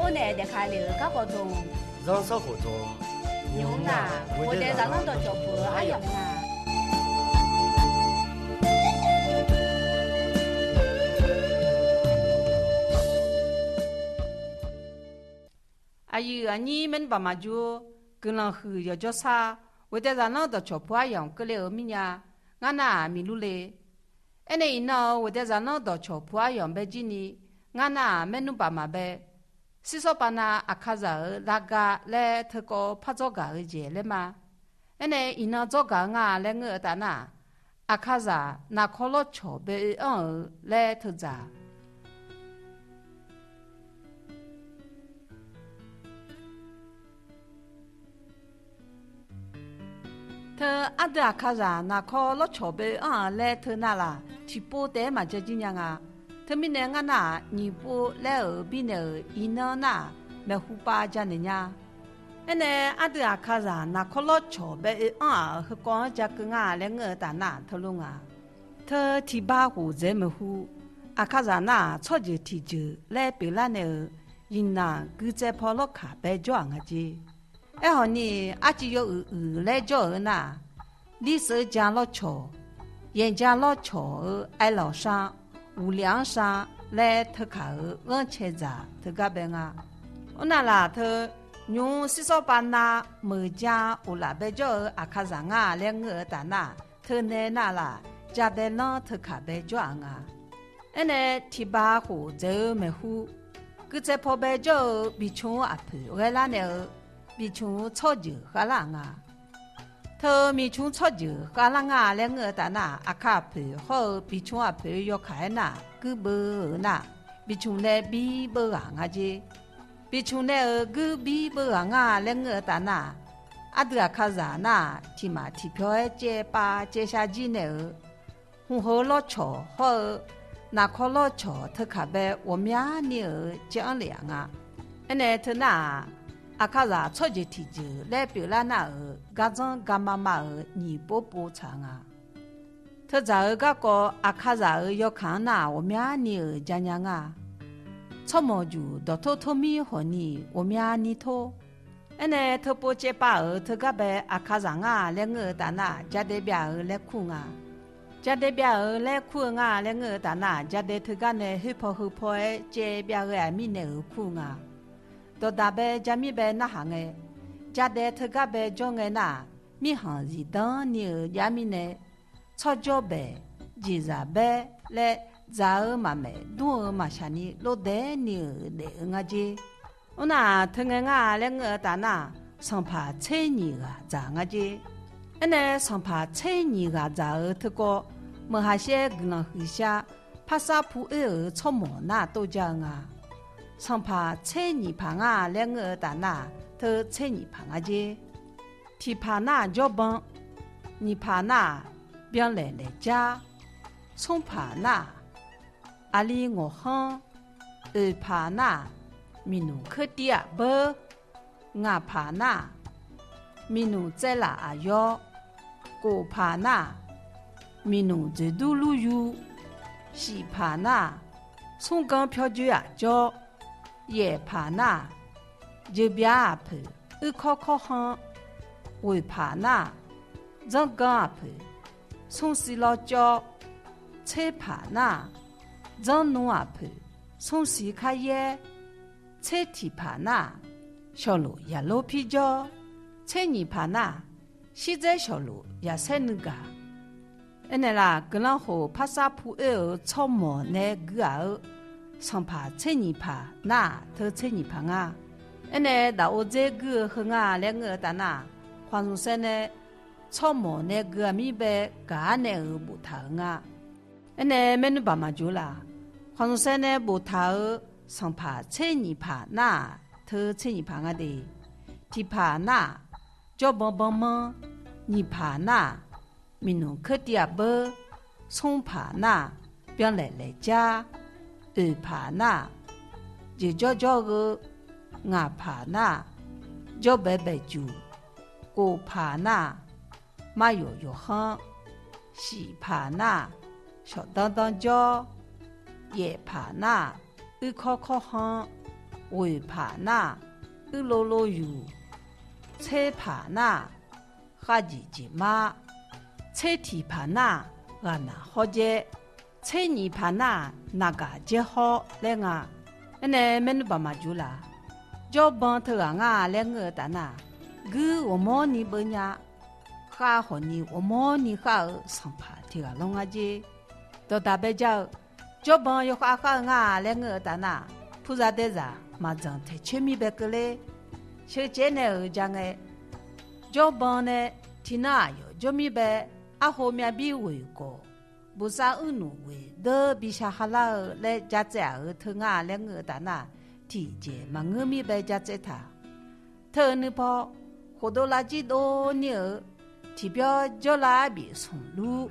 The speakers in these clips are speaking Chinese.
我呢在开了高高中，让生活中牛呐，我得让人到脚步还有呐。阿姨啊，你们爸妈就跟人喝要叫啥？我得让人到脚步还有个来而米呀，俺那米路嘞。哎，那呢，我得让人到脚步还有白几呢，俺那没弄爸妈呗。是说把那阿卡扎尔那个来他个拍照个而结了吗？哎，那伊那做个啊来我打那阿卡扎那可乐桥被来头扎。他阿德阿卡扎那可乐桥被来头那啦，提波带嘛就这样啊。他们那俺那你不来二边的伊那那没胡巴家的呀？哎那阿德阿卡扎那可乐桥被和光家跟啊来我打那头龙啊，他提巴胡在么胡阿卡扎那超级提着来别拉呢，因那cứ在跑路卡被撞啊子。哎好呢，阿只有来叫那，你是家老桥，人家老桥爱老上。无量上来特卡尔我切扎特个边啊，我那啦特用洗手板那没家乌拉贝叫阿卡上啊两个打那特内那啦家的那特卡贝装啊，哎呢提巴湖走没湖，个在旁边叫比穷阿婆我拉呢比穷炒酒喝啦啊。他米穷炒酒，哈啦啊两个打那阿卡婆和比穷阿婆要开那个不那，比穷呢比不昂啊子，比穷呢个比不昂啊两个打那，阿德阿卡扎那提嘛提票接把接下去呢，红河老桥和那块老桥他卡呗我们家呢讲两啊，那他那。阿卡扎超级体质来表达那各种各妈妈你不补偿啊？他在个阿卡扎要看那我们你讲讲啊，草毛就到偷偷米和你我们你偷，那他不接把他个呗阿卡扎啊两个打那家的表来哭啊，家的表来哭啊两个打那家的他个呢后婆接表个米呢哭啊。到大伯家米伯那行诶，家的特个伯种诶那米行是当牛家米呢，炒脚伯、鸡杂伯来杂儿嘛没，多儿嘛下呢落得牛来我子，我那特个啊两个大那上怕菜泥个杂我子，那上怕菜泥个杂儿特个，么哈些个人喝下，怕啥铺儿炒馍那都讲啊。上怕菜泥盘啊，两个大那头菜泥盘啊姐，提怕那脚本，你怕那别来家，从怕那阿里我哼，怕那米努克迪亚不，我怕那米努在哪啊哟，我怕那米努在都路游，西怕那从刚飘就呀叫。也怕那，就别阿婆，考行，为怕那，人讲阿婆，从西老叫，菜怕那，人农阿婆，从西开业，菜地怕那，小路也路皮叫，菜泥怕那，现在小路也才那个，那啦，跟人好怕啥铺炒馍那个啊。上怕菜泥怕那头菜泥怕啊，那到我这个和啊两个大那黄松山呢炒馍那个米白干那个不疼啊，那没人爸妈就啦，黄松山呢不疼上怕菜泥怕那头菜泥怕啊的，提怕那叫帮帮忙，你怕那民农克地啊不，从怕那别来家。怕那，就叫个我怕那，叫白白酒，我怕那，马有哼，西怕那，小当当叫，也怕那，考哼，为怕那一罗罗有，菜怕那哈吉吉妈，菜提怕那阿那好节，菜泥怕那那个节好来啊，那没你爸妈住啦，叫帮头啊两个蛋呐，个我摸你不呀，哈和你我摸你哈上怕提个龙啊节，到大白叫。叫帮要花花啊，两个蛋呐，菩萨的啥，马上太全面白个嘞。小姐呢讲哎，叫帮呢，听那有叫米白，啊后面比为过，不啥二奴为，都比下哈拉来加在儿头啊，两个蛋呐，提前嘛我米白加在他，头呢跑，好多垃圾多牛，提标叫那边送路，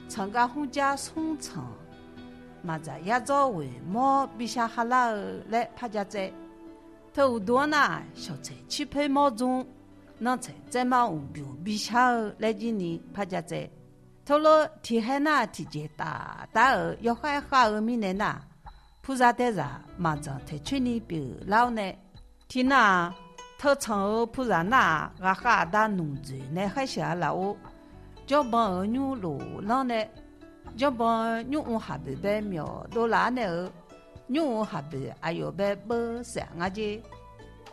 参加红家送场。马在亚洲为毛比下哈拉来拍家在，头多呢小菜去配毛中，那菜在毛五表比下来几年拍家在，头了天海那天节大儿要害哈儿米呢呐，菩萨在啥马上才去年表老呢，天呐头长菩萨那啊哈大农村呢还下老，叫帮儿女路浪呢。叫帮用哈贝贝苗多拉呢，用哈贝还有贝不三个节，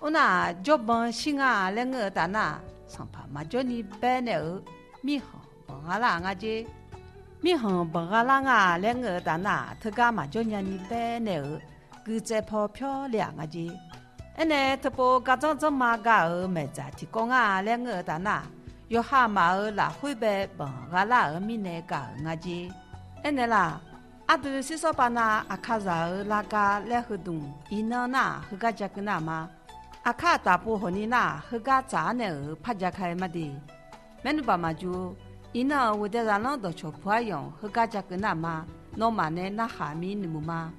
我那叫帮新啊两个大那上爬嘛叫你贝呢，米行帮阿拉个节，米行帮阿拉啊两个大那，他家嘛叫你贝呢，个在跑漂亮个节，呢他不家长这么个没在提供啊两个大那，要哈嘛拉回贝帮阿拉个米呢个个节。那啦，阿都是说把那阿卡扎那个来活动，伊那那和个家个那嘛，阿卡大部分你那和个咋呢拍家开嘛的，没你爸妈就伊那我在让人都吃破用和个家个那嘛，那嘛呢那哈密你么嘛。